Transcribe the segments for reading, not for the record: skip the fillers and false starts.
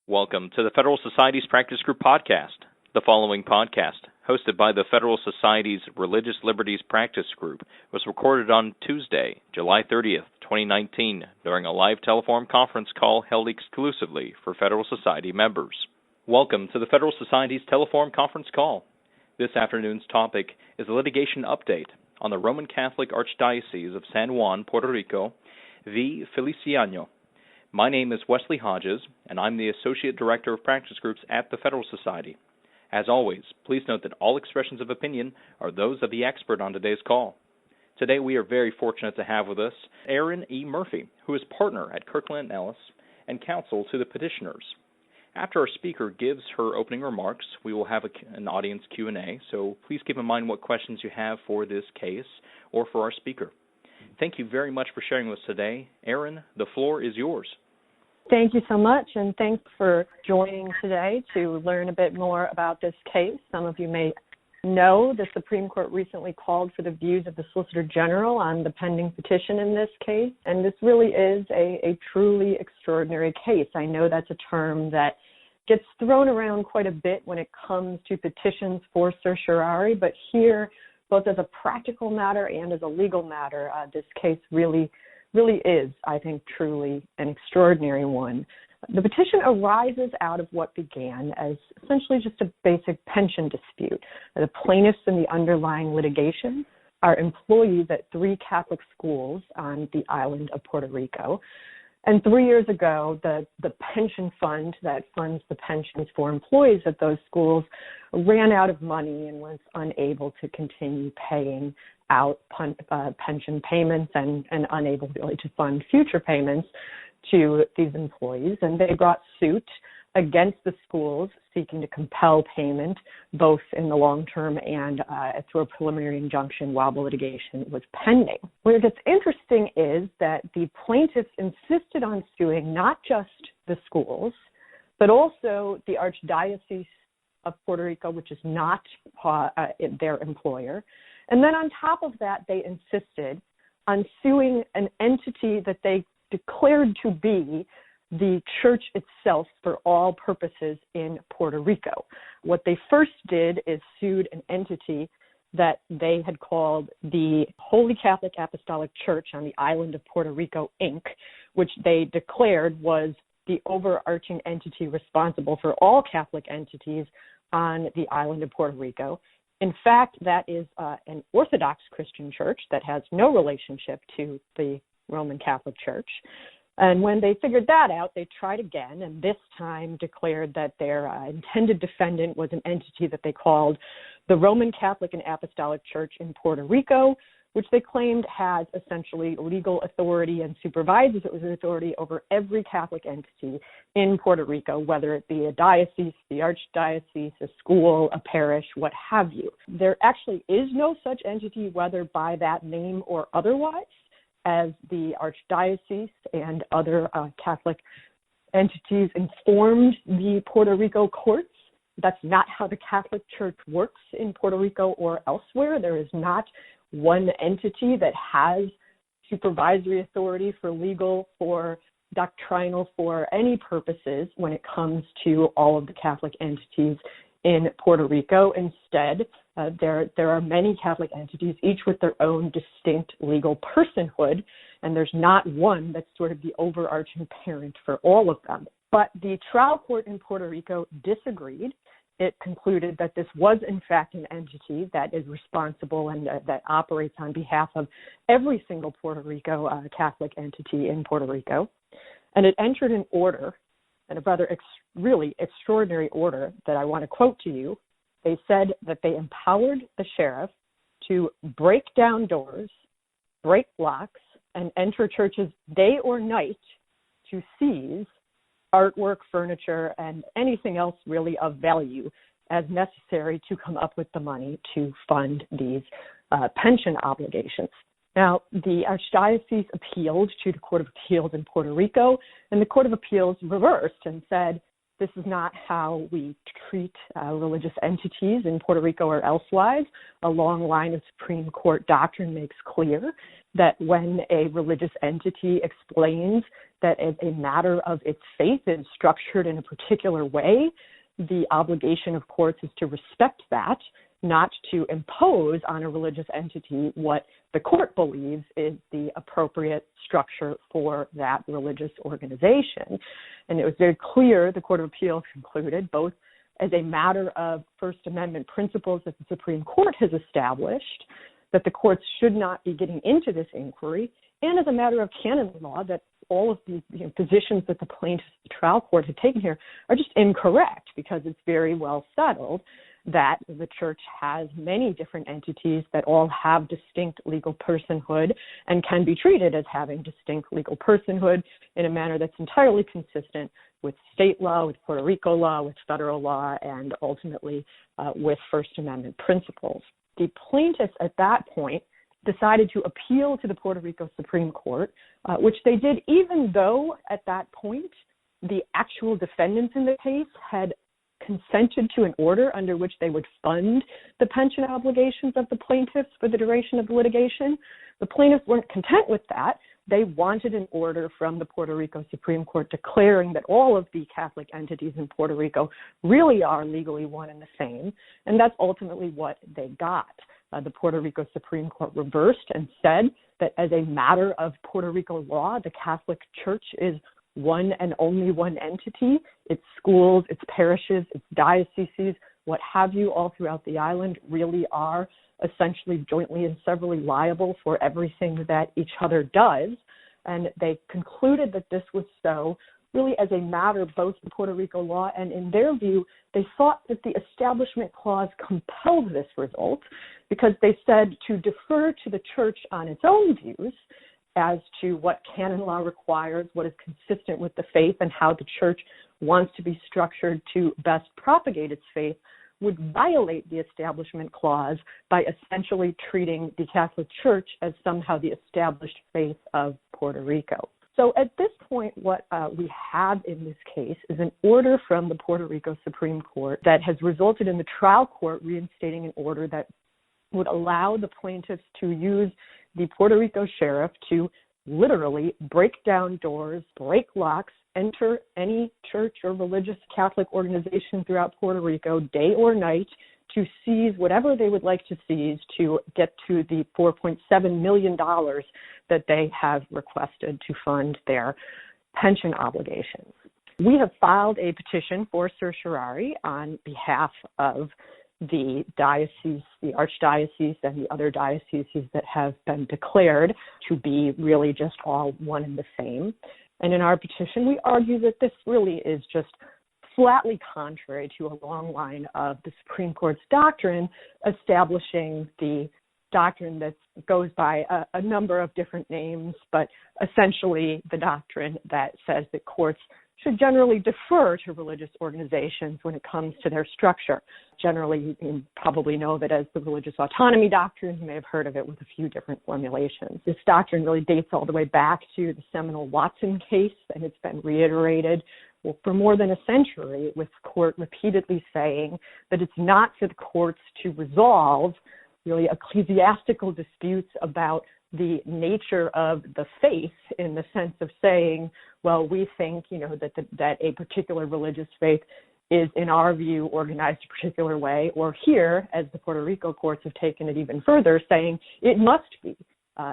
Welcome to the Federal Society's Practice Group podcast. The following podcast, hosted by the Federal Society's Religious Liberties Practice Group, was recorded on Tuesday, July 30th, 2019, during a live telephone conference call held exclusively for Federal Society members. Welcome to the Federal Society's telephone conference call. This afternoon's topic is a litigation update on the Roman Catholic Archdiocese of San Juan, Puerto Rico, v. Feliciano. My name is Wesley Hodges, and I'm the Associate Director of Practice Groups at the Federal Society. As always, please note that all expressions of opinion are those of the expert on today's call. Today we are very fortunate to have with us Erin E. Murphy, who is partner at Kirkland and Ellis and counsel to the petitioners. After our speaker gives her opening remarks, we will have an audience Q&A, so please keep in mind what questions you have for this case or for our speaker. Thank you very much for sharing with us today. Erin, the floor is yours. Thank you so much, and thanks for joining today to learn a bit more about this case. Some of you may know the Supreme Court recently called for the views of the Solicitor General on the pending petition in this case, and this really is a truly extraordinary case. I know that's a term that gets thrown around quite a bit when it comes to petitions for certiorari, but here, both as a practical matter and as a legal matter, this case really is, I think, truly an extraordinary one. The petition arises out of what began as essentially just a basic pension dispute. The plaintiffs in the underlying litigation are employees at 3 Catholic schools on the island of Puerto Rico. And 3 years ago, the pension fund that funds the pensions for employees at those schools ran out of money and was unable to continue paying out pension payments and unable really to fund future payments to these employees. And they brought suit against the schools seeking to compel payment, both in the long term and through a preliminary injunction while the litigation was pending. Where it gets interesting is that the plaintiffs insisted on suing not just the schools, but also the Archdiocese of Puerto Rico, which is not their employer. And then on top of that, they insisted on suing an entity that they declared to be the church itself for all purposes in Puerto Rico. What they first did is sued an entity that they had called the Holy Catholic Apostolic Church on the island of Puerto Rico, Inc., which they declared was the overarching entity responsible for all Catholic entities on the island of Puerto Rico. In fact, that is an Orthodox Christian church that has no relationship to the Roman Catholic Church. And when they figured that out, they tried again, and this time declared that their intended defendant was an entity that they called the Roman Catholic and Apostolic Church in Puerto Rico, which they claimed has essentially legal authority and supervises authority over every Catholic entity in Puerto Rico, whether it be a diocese, the archdiocese, a school, a parish, what have you. There actually is no such entity, whether by that name or otherwise, as the Archdiocese and other Catholic entities informed the Puerto Rico courts. That's not how the Catholic Church works in Puerto Rico or elsewhere. There is not one entity that has supervisory authority for legal, for doctrinal, for any purposes when it comes to all of the Catholic entities in Puerto Rico. Instead, there are many Catholic entities, each with their own distinct legal personhood, and there's not one that's sort of the overarching parent for all of them. But the trial court in Puerto Rico disagreed. It concluded that this was, in fact, an entity that is responsible and that operates on behalf of every single Puerto Rico Catholic entity in Puerto Rico. And it entered an order, and a rather really extraordinary order that I want to quote to you. They said that they empowered the sheriff to break down doors, break locks, and enter churches day or night to seize artwork, furniture, and anything else really of value as necessary to come up with the money to fund these pension obligations. Now, the Archdiocese appealed to the Court of Appeals in Puerto Rico, and the Court of Appeals reversed and said, This is not how we treat religious entities in Puerto Rico or elsewise. A long line of Supreme Court doctrine makes clear that when a religious entity explains that a matter of its faith is structured in a particular way, the obligation of courts is to respect that, not to impose on a religious entity what the court believes is the appropriate structure for that religious organization. And it was very clear, the Court of Appeals concluded, both as a matter of First Amendment principles that the Supreme Court has established, that the courts should not be getting into this inquiry, and as a matter of canon law, that all of the positions that the plaintiffs, the trial court had taken here are just incorrect, because it's very well settled that the church has many different entities that all have distinct legal personhood and can be treated as having distinct legal personhood in a manner that's entirely consistent with state law, with Puerto Rico law, with federal law, and ultimately with First Amendment principles. The plaintiffs at that point decided to appeal to the Puerto Rico Supreme Court, which they did even though at that point the actual defendants in the case had consented to an order under which they would fund the pension obligations of the plaintiffs for the duration of the litigation. The plaintiffs weren't content with that. They wanted an order from the Puerto Rico Supreme Court declaring that all of the Catholic entities in Puerto Rico really are legally one and the same, and that's ultimately what they got. The Puerto Rico Supreme Court reversed and said that as a matter of Puerto Rico law, the Catholic Church is one and only one entity. Its schools, its parishes, its dioceses, what have you, all throughout the island really are essentially jointly and severally liable for everything that each other does. And they concluded that this was so really as a matter of both the Puerto Rico law, and in their view, they thought that the Establishment Clause compelled this result because they said to defer to the church on its own views as to what canon law requires, what is consistent with the faith, and how the church wants to be structured to best propagate its faith would violate the Establishment Clause by essentially treating the Catholic Church as somehow the established faith of Puerto Rico. So at this point, what we have in this case is an order from the Puerto Rico Supreme Court that has resulted in the trial court reinstating an order that would allow the plaintiffs to use the Puerto Rico sheriff to literally break down doors, break locks, enter any church or religious Catholic organization throughout Puerto Rico, day or night, to seize whatever they would like to seize to get to the $4.7 million that they have requested to fund their pension obligations. We have filed a petition for certiorari on behalf of the diocese, the Archdiocese, and the other dioceses that have been declared to be really just all one and the same. And in our petition, we argue that this really is just flatly contrary to a long line of the Supreme Court's doctrine, establishing the doctrine that goes by a number of different names, but essentially the doctrine that says that courts should generally defer to religious organizations when it comes to their structure. Generally, you probably know of it as the religious autonomy doctrine. You may have heard of it with a few different formulations. This doctrine really dates all the way back to the seminal Watson case, and it's been reiterated for more than a century, with the court repeatedly saying that it's not for the courts to resolve really ecclesiastical disputes about the nature of the faith, in the sense of saying, well, we think, that a particular religious faith is, in our view, organized a particular way, or here, as the Puerto Rico courts have taken it even further, saying it must be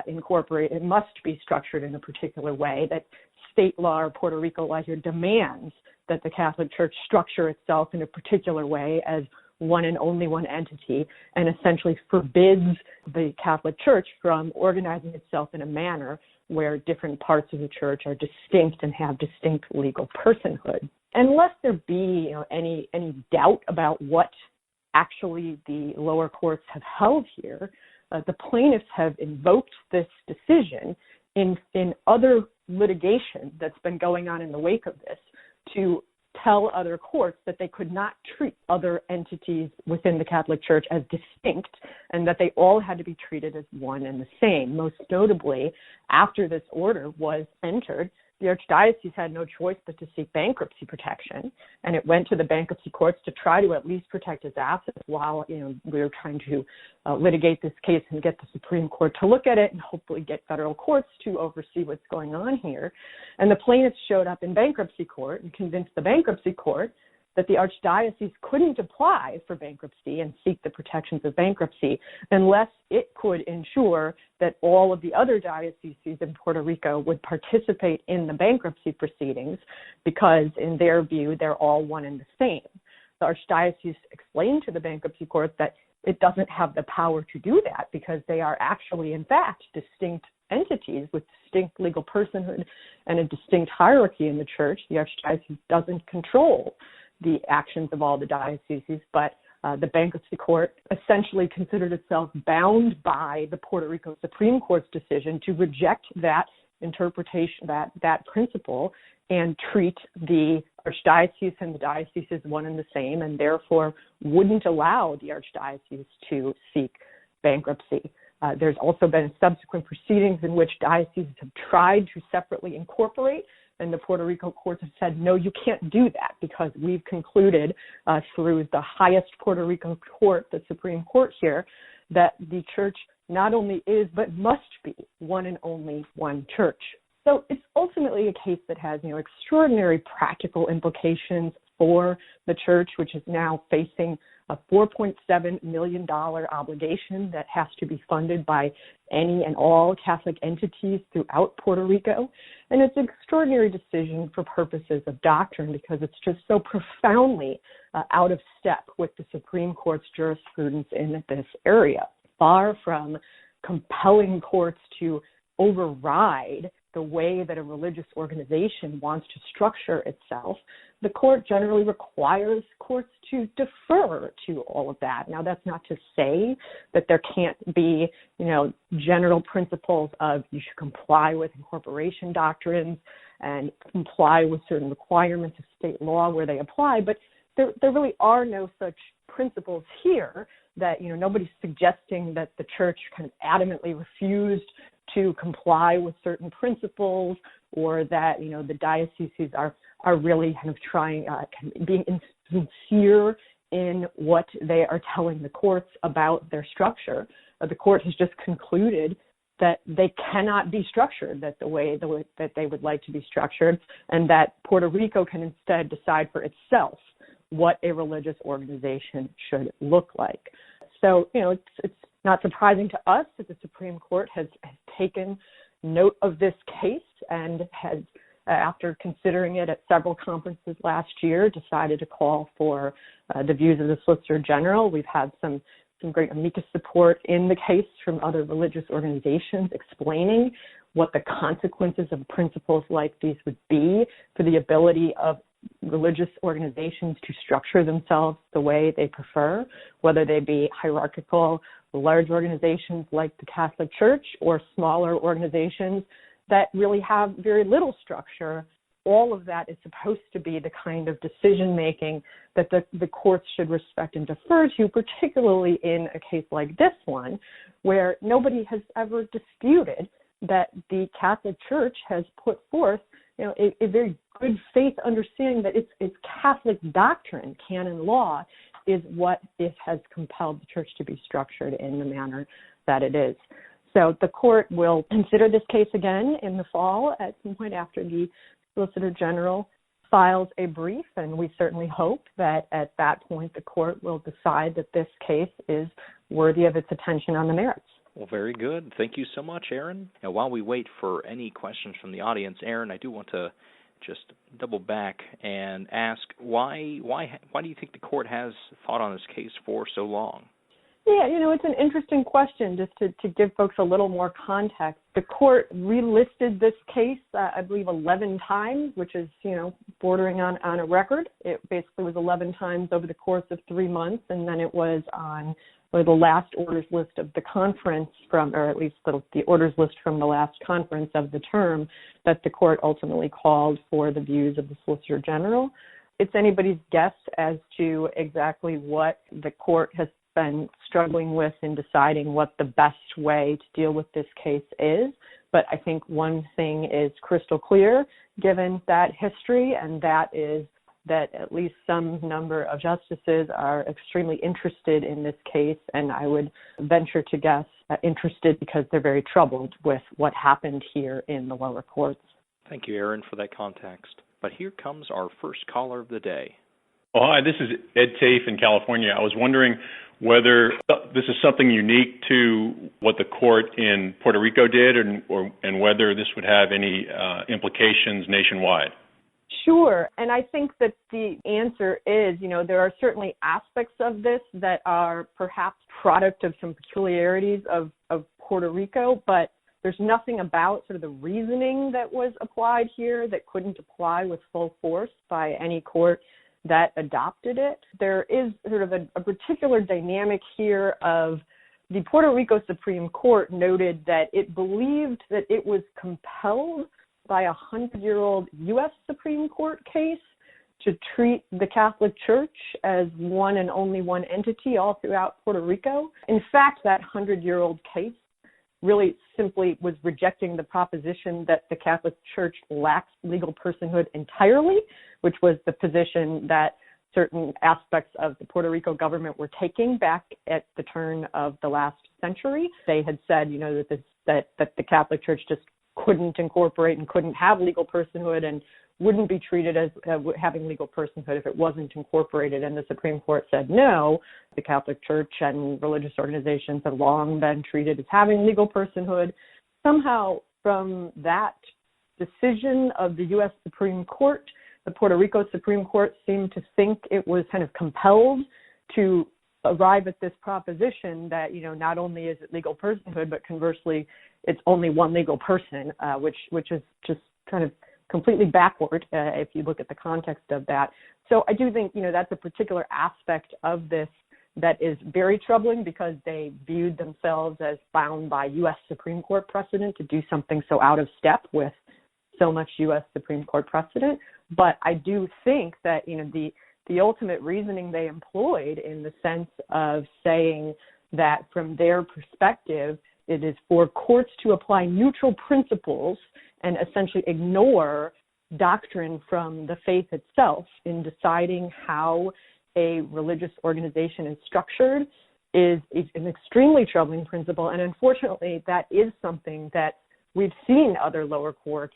incorporated, it must be structured in a particular way, that state law or Puerto Rico law here demands that the Catholic Church structure itself in a particular way as one and only one entity, and essentially forbids the Catholic Church from organizing itself in a manner where different parts of the church are distinct and have distinct legal personhood. Unless there be any doubt about what actually the lower courts have held here, the plaintiffs have invoked this decision in other litigation that's been going on in the wake of this to tell other courts that they could not treat other entities within the Catholic Church as distinct, and that they all had to be treated as one and the same. Most notably, after this order was entered, the Archdiocese had no choice but to seek bankruptcy protection, and it went to the bankruptcy courts to try to at least protect its assets while, we were trying to litigate this case and get the Supreme Court to look at it and hopefully get federal courts to oversee what's going on here. And the plaintiffs showed up in bankruptcy court and convinced the bankruptcy court that the Archdiocese couldn't apply for bankruptcy and seek the protections of bankruptcy unless it could ensure that all of the other dioceses in Puerto Rico would participate in the bankruptcy proceedings because, in their view, they're all one and the same. The Archdiocese explained to the bankruptcy court that it doesn't have the power to do that because they are actually, in fact, distinct entities with distinct legal personhood and a distinct hierarchy in the church. The Archdiocese doesn't control the actions of all the dioceses, but the bankruptcy court essentially considered itself bound by the Puerto Rico Supreme Court's decision to reject that interpretation, that principle, and treat the Archdiocese and the dioceses one and the same, and therefore wouldn't allow the Archdiocese to seek bankruptcy. There's also been subsequent proceedings in which dioceses have tried to separately incorporate, and the Puerto Rico courts have said, no, you can't do that because we've concluded through the highest Puerto Rico court, the Supreme Court here, that the church not only is but must be one and only one church. So it's ultimately a case that has, extraordinary practical implications for the church, which is now facing a $4.7 million obligation that has to be funded by any and all Catholic entities throughout Puerto Rico. And it's an extraordinary decision for purposes of doctrine because it's just so profoundly out of step with the Supreme Court's jurisprudence in this area. Far from compelling courts to override the way that a religious organization wants to structure itself, the court generally requires courts to defer to all of that. Now, that's not to say that there can't be, general principles of you should comply with incorporation doctrines and comply with certain requirements of state law where they apply, but there really are no such principles here that, nobody's suggesting that the church kind of adamantly refused to comply with certain principles, or that the dioceses are really kind of trying, being sincere in what they are telling the courts about their structure. The court has just concluded that they cannot be structured the way that they would like to be structured, and that Puerto Rico can instead decide for itself what a religious organization should look like. So, it's not surprising to us that the Supreme Court has taken note of this case and has, after considering it at several conferences last year, decided to call for the views of the Solicitor General. We've had some great amicus support in the case from other religious organizations explaining what the consequences of principles like these would be for the ability of religious organizations to structure themselves the way they prefer, whether they be hierarchical, large organizations like the Catholic Church or smaller organizations that really have very little structure. All of that is supposed to be the kind of decision-making that the courts should respect and defer to, particularly in a case like this one, where nobody has ever disputed that the Catholic Church has put forth a very good faith understanding that its Catholic doctrine, canon law, is what it has compelled the church to be structured in the manner that it is. So the court will consider this case again in the fall at some point after the Solicitor General files a brief, and we certainly hope that at that point the court will decide that this case is worthy of its attention on the merits. Well, very good. Thank you so much, Erin. Now, while we wait for any questions from the audience, Erin, I do want to just double back and ask why do you think the court has thought on this case for so long? Yeah, it's an interesting question just to give folks a little more context. The court relisted this case, I believe, 11 times, which is, bordering on a record. It basically was 11 times over the course of 3 months, and then it was on the last orders list of the conference or at least the orders list from the last conference of the term that the court ultimately called for the views of the Solicitor General. It's anybody's guess as to exactly what the court has been struggling with in deciding what the best way to deal with this case is. But I think one thing is crystal clear, given that history, and that is that at least some number of justices are extremely interested in this case, and I would venture to guess interested because they're very troubled with what happened here in the lower courts. Thank you, Erin, for that context. But here comes our first caller of the day. Oh, hi, this is Ed Tafe in California. I was wondering whether this is something unique to what the court in Puerto Rico did, and whether this would have any implications nationwide. Sure, and I think that the answer is, there are certainly aspects of this that are perhaps product of some peculiarities of Puerto Rico, but there's nothing about sort of the reasoning that was applied here that couldn't apply with full force by any court that adopted it. There is sort of a particular dynamic here of the Puerto Rico Supreme Court noted that it believed that it was compelled by a 100-year-old U.S. Supreme Court case to treat the Catholic Church as one and only one entity all throughout Puerto Rico. In fact, that 100-year-old case really simply was rejecting the proposition that the Catholic Church lacks legal personhood entirely, which was the position that certain aspects of the Puerto Rico government were taking back at the turn of the last century. They had said, that the Catholic Church just couldn't incorporate and couldn't have legal personhood and wouldn't be treated as having legal personhood if it wasn't incorporated. And the Supreme Court said no. The Catholic Church and religious organizations have long been treated as having legal personhood. Somehow, from that decision of the U.S. Supreme Court, the Puerto Rico Supreme Court seemed to think it was kind of compelled to arrive at this proposition that, not only is it legal personhood, but conversely, it's only one legal person, which is just kind of completely backward if you look at the context of that. So I do think, that's a particular aspect of this that is very troubling because they viewed themselves as bound by U.S. Supreme Court precedent to do something so out of step with so much U.S. Supreme Court precedent. But I do think that, the ultimate reasoning they employed in the sense of saying that from their perspective, it is for courts to apply neutral principles and essentially ignore doctrine from the faith itself in deciding how a religious organization is structured is an extremely troubling principle. And unfortunately, that is something that we've seen other lower courts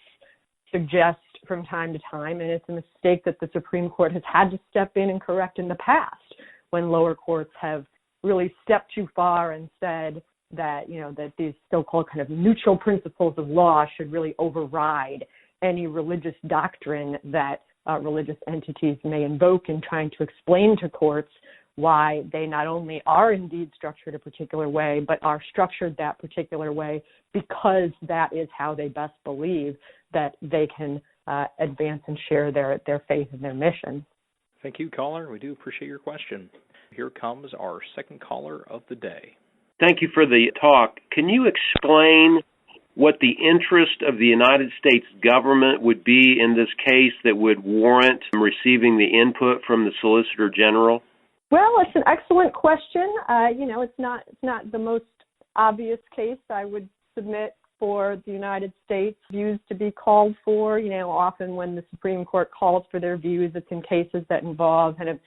suggest from time to time, and it's a mistake that the Supreme Court has had to step in and correct in the past when lower courts have really stepped too far and said that, that these so-called kind of neutral principles of law should really override any religious doctrine that religious entities may invoke in trying to explain to courts why they not only are indeed structured a particular way, but are structured that particular way because that is how they best believe that they can advance and share their faith and their mission. Thank you, caller. We do appreciate your question. Here comes our second caller of the day. Thank you for the talk. Can you explain what the interest of the United States government would be in this case that would warrant receiving the input from the Solicitor General? Well, it's an excellent question. It's not the most obvious case I would submit for the United States views to be called for. Often when the Supreme Court calls for their views, it's in cases that involve kind of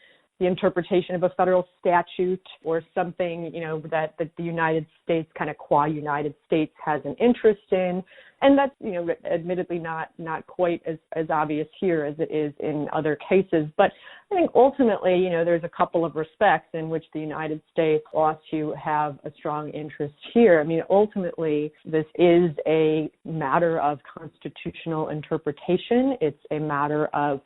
the interpretation of a federal statute or something, that the United States, kind of qua United States, has an interest in. And that's, admittedly not quite as obvious here as it is in other cases. But I think ultimately, there's a couple of respects in which the United States ought to have a strong interest here. I mean, ultimately, this is a matter of constitutional interpretation. It's a matter of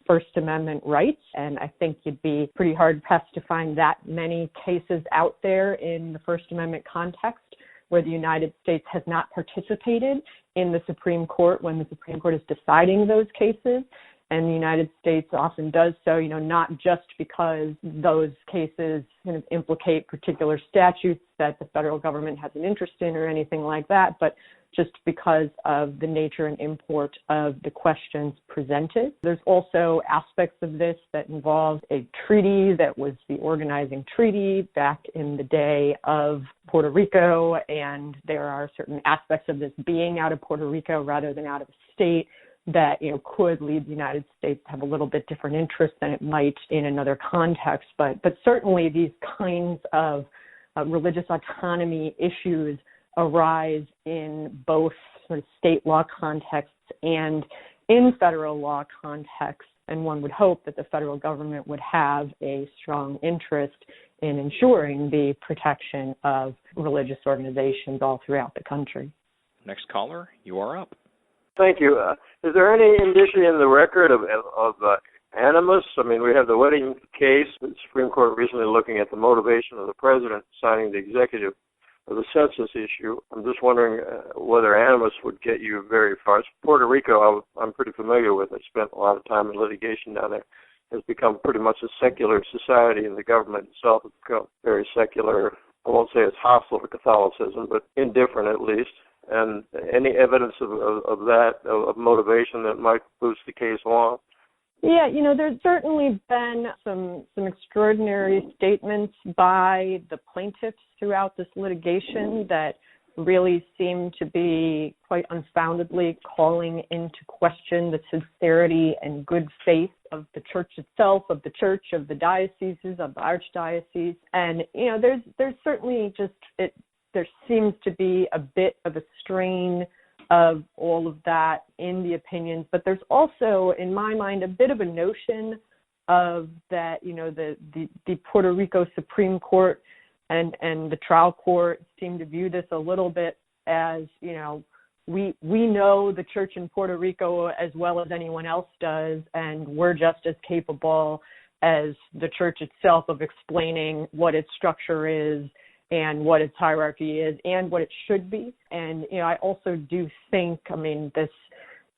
First Amendment rights, and I think you'd be pretty hard-pressed to find that many cases out there in the First Amendment context where the United States has not participated in the Supreme Court when the Supreme Court is deciding those cases. And the United States often does so, not just because those cases kind of implicate particular statutes that the federal government has an interest in or anything like that, but just because of the nature and import of the questions presented. There's also aspects of this that involve a treaty that was the organizing treaty back in the day of Puerto Rico, and there are certain aspects of this being out of Puerto Rico rather than out of the state that, could lead the United States to have a little bit different interest than it might in another context. But certainly these kinds of religious autonomy issues arise in both sort of state law contexts and in federal law contexts, and one would hope that the federal government would have a strong interest in ensuring the protection of religious organizations all throughout the country. Next caller, you are up. Thank you. Is there any indicia in the record of animus? I mean, we have the wedding case, the Supreme Court recently looking at the motivation of the president signing the executive of the census issue. I'm just wondering whether animus would get you very far. Puerto Rico, I'm pretty familiar with. I spent a lot of time in litigation down there. Has become pretty much a secular society, and the government itself has become very secular. I won't say it's hostile to Catholicism, but indifferent at least. And any evidence of that, of motivation that might boost the case along? Yeah, there's certainly been some extraordinary statements by the plaintiffs throughout this litigation that really seem to be quite unfoundedly calling into question the sincerity and good faith of the church itself, of the church, of the dioceses, of the Archdiocese. And, there's certainly there seems to be a bit of a strain of all of that in the opinions, but there's also, in my mind, a bit of a notion of that, the Puerto Rico Supreme Court and the trial court seem to view this a little bit as, we know the church in Puerto Rico as well as anyone else does, and we're just as capable as the church itself of explaining what its structure is and what its hierarchy is and what it should be. And, I also do think,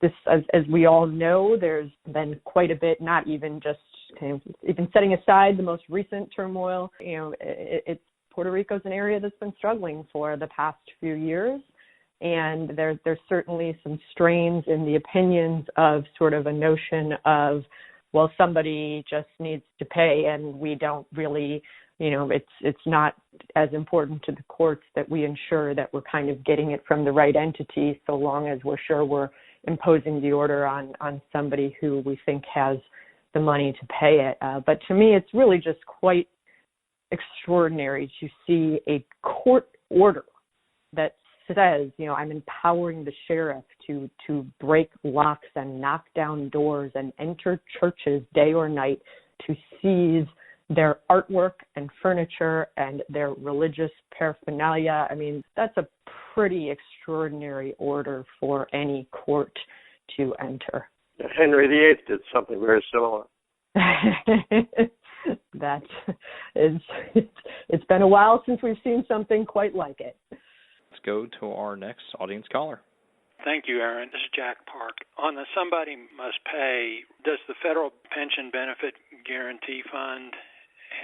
this as we all know, there's been quite a bit, not even just even setting aside the most recent turmoil, it's Puerto Rico's an area that's been struggling for the past few years. And there's certainly some strains in the opinions of sort of a notion of, well, somebody just needs to pay and we don't really, it's not as important to the courts that we ensure that we're kind of getting it from the right entity, so long as we're sure we're imposing the order on somebody who we think has the money to pay it. But to me, it's really just quite extraordinary to see a court order that says, I'm empowering the sheriff to break locks and knock down doors and enter churches day or night to seize their artwork and furniture and their religious paraphernalia. That's a pretty extraordinary order for any court to enter. Henry VIII did something very similar. That is, it's been a while since we've seen something quite like it. Let's go to our next audience caller. Thank you, Erin. This is Jack Park. On the somebody must pay, does the Federal Pension Benefit Guarantee Fund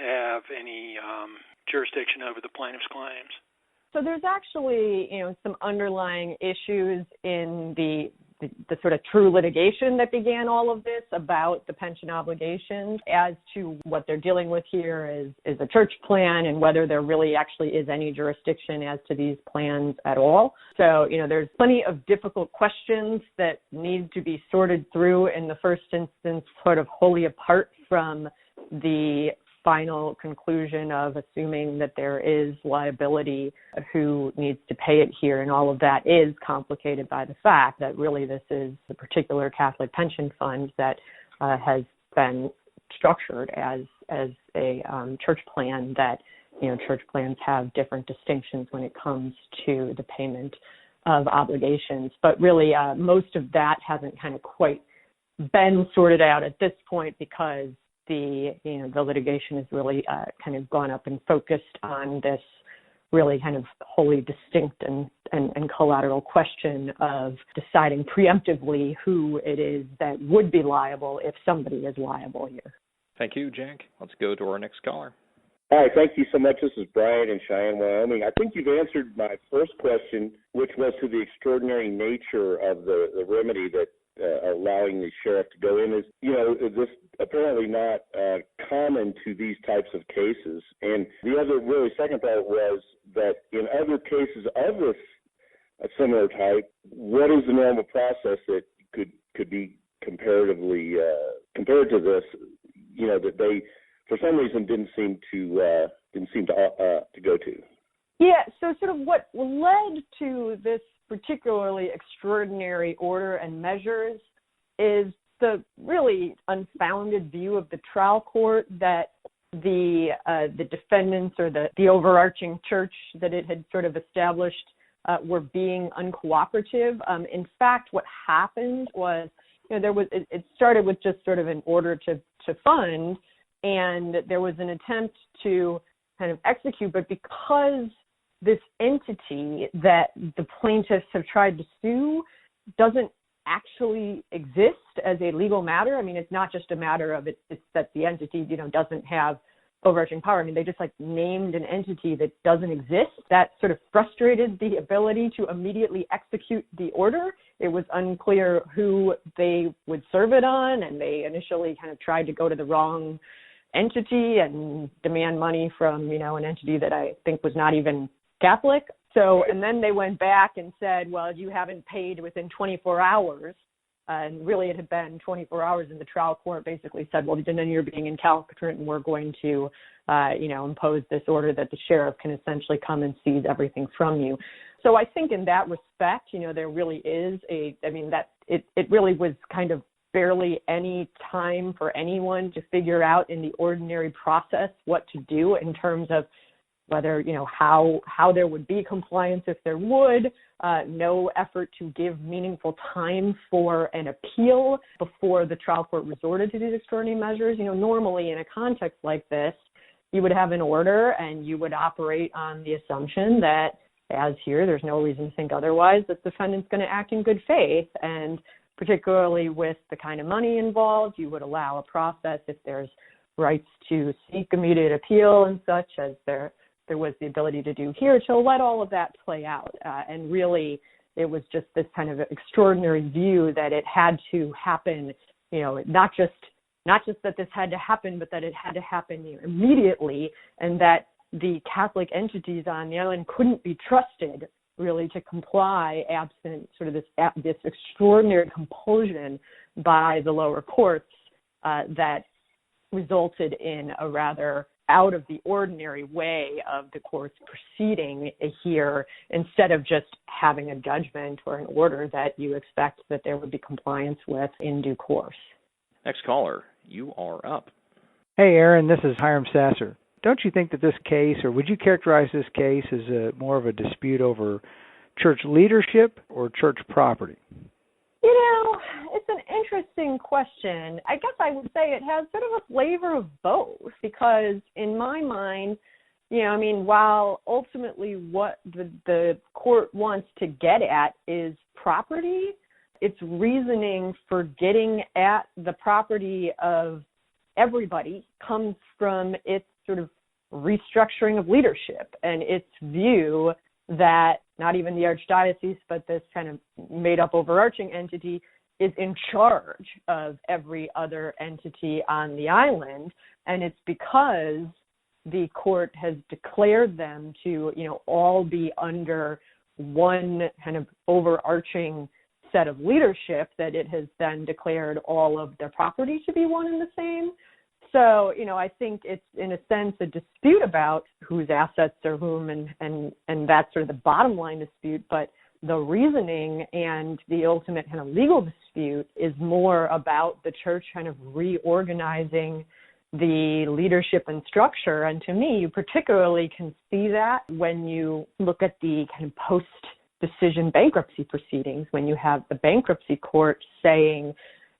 have any jurisdiction over the plaintiff's claims? So there's actually, some underlying issues in the sort of true litigation that began all of this about the pension obligations. As to what they're dealing with here is a church plan and whether there really actually is any jurisdiction as to these plans at all. So, there's plenty of difficult questions that need to be sorted through in the first instance, sort of wholly apart from the final conclusion of assuming that there is liability, who needs to pay it here, and all of that is complicated by the fact that really this is the particular Catholic pension fund that has been structured as a church plan that, church plans have different distinctions when it comes to the payment of obligations. But really, most of that hasn't kind of quite been sorted out at this point because the litigation has really kind of gone up and focused on this really kind of wholly distinct and collateral question of deciding preemptively who it is that would be liable if somebody is liable here. Thank you, Jack. Let's go to our next caller. Hi, thank you so much. This is Brian in Cheyenne, Wyoming. I think you've answered my first question, which was to the extraordinary nature of the remedy that allowing the sheriff to go in is, this apparently not common to these types of cases. And the other really second part was that in other cases of this a similar type, what is the normal process that could could be comparatively compared to this, that they, for some reason, didn't seem to go to. Yeah, so sort of what led to this particularly extraordinary order and measures is the really unfounded view of the trial court that the defendants or the overarching church that it had sort of established were being uncooperative. In fact, what happened was, it started with just sort of an order to fund, and there was an attempt to kind of execute, but because this entity that the plaintiffs have tried to sue doesn't actually exist as a legal matter. I mean, it's not just a matter of it's that the entity, doesn't have overarching power. I mean, they just named an entity that doesn't exist. That sort of frustrated the ability to immediately execute the order. It was unclear who they would serve it on, and they initially kind of tried to go to the wrong entity and demand money from, an entity that I think was not even Catholic. So, and then they went back and said, well, you haven't paid within 24 hours. And really it had been 24 hours, and the trial court basically said, well, then you're being incalcitrant, and we're going to, impose this order that the sheriff can essentially come and seize everything from you. So I think in that respect, there really is it really was kind of barely any time for anyone to figure out in the ordinary process what to do in terms of whether, how there would be compliance if there would, no effort to give meaningful time for an appeal before the trial court resorted to these extraordinary measures. Normally in a context like this, you would have an order and you would operate on the assumption that, as here, there's no reason to think otherwise, that the defendant's going to act in good faith. And particularly with the kind of money involved, you would allow a process if there's rights to seek immediate appeal and such, as there was the ability to do here, to let all of that play out. And really, it was just this kind of extraordinary view that it had to happen, not just that this had to happen, but that it had to happen immediately, and that the Catholic entities on the island couldn't be trusted really to comply absent sort of this extraordinary compulsion by the lower courts that resulted in a rather out of the ordinary way of the court's proceeding here, instead of just having a judgment or an order that you expect that there would be compliance with in due course. Next caller, you are up. Hey, Erin, this is Hiram Sasser. Don't you think that this case, or would you characterize this case as more of a dispute over church leadership or church property? It's an interesting question. I guess I would say it has sort of a flavor of both, because in my mind, while ultimately what the court wants to get at is property, its reasoning for getting at the property of everybody comes from its sort of restructuring of leadership and its view that not even the Archdiocese, but this kind of made-up overarching entity is in charge of every other entity on the island. And it's because the court has declared them to, all be under one kind of overarching set of leadership that it has then declared all of their property to be one and the same. So, I think it's in a sense a dispute about whose assets are whom, and that's sort of the bottom line dispute. But the reasoning and the ultimate kind of legal dispute is more about the church kind of reorganizing the leadership and structure. And to me, you particularly can see that when you look at the kind of post-decision bankruptcy proceedings, when you have the bankruptcy court saying,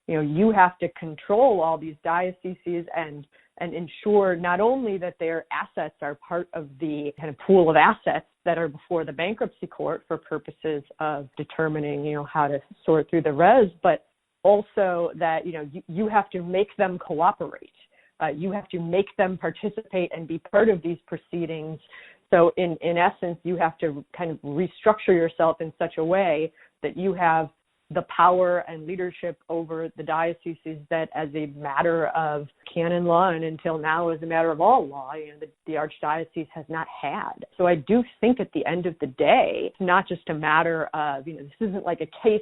you have to control all these dioceses and ensure not only that their assets are part of the kind of pool of assets that are before the bankruptcy court for purposes of determining, how to sort through the res, but also that, you have to make them cooperate. You have to make them participate and be part of these proceedings. So in essence, you have to kind of restructure yourself in such a way that you have the power and leadership over the dioceses that, as a matter of canon law and until now as a matter of all law, the Archdiocese has not had. So I do think at the end of the day, it's not just a matter of, this isn't like a case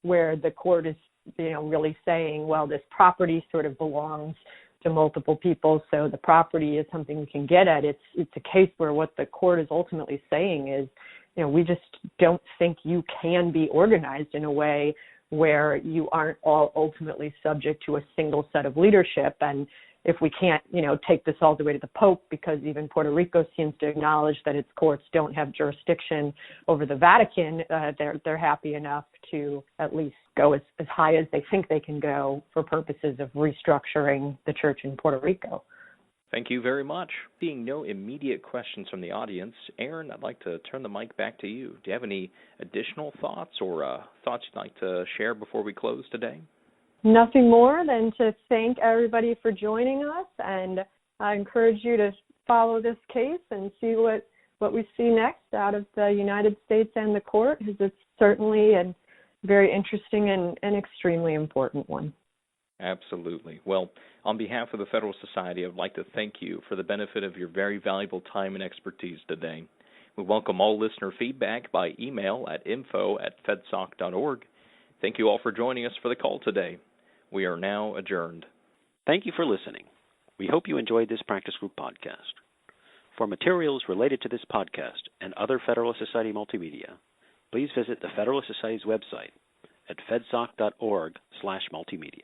where the court is really saying, well, this property sort of belongs to multiple people, so the property is something we can get at. It's a case where what the court is ultimately saying is, we just don't think you can be organized in a way where you aren't all ultimately subject to a single set of leadership. And if we can't, take this all the way to the Pope, because even Puerto Rico seems to acknowledge that its courts don't have jurisdiction over the Vatican, they're happy enough to at least go as high as they think they can go for purposes of restructuring the church in Puerto Rico. Thank you very much. Seeing no immediate questions from the audience, Erin, I'd like to turn the mic back to you. Do you have any additional thoughts or thoughts you'd like to share before we close today? Nothing more than to thank everybody for joining us, and I encourage you to follow this case and see what we see next out of the United States and the court, because it's certainly a very interesting and extremely important one. Absolutely. Well, on behalf of the Federalist Society, I would like to thank you for the benefit of your very valuable time and expertise today. We welcome all listener feedback by email at info@fedsoc.org. Thank you all for joining us for the call today. We are now adjourned. Thank you for listening. We hope you enjoyed this practice group podcast. For materials related to this podcast and other Federalist Society multimedia, please visit the Federalist Society's website at fedsoc.org/multimedia.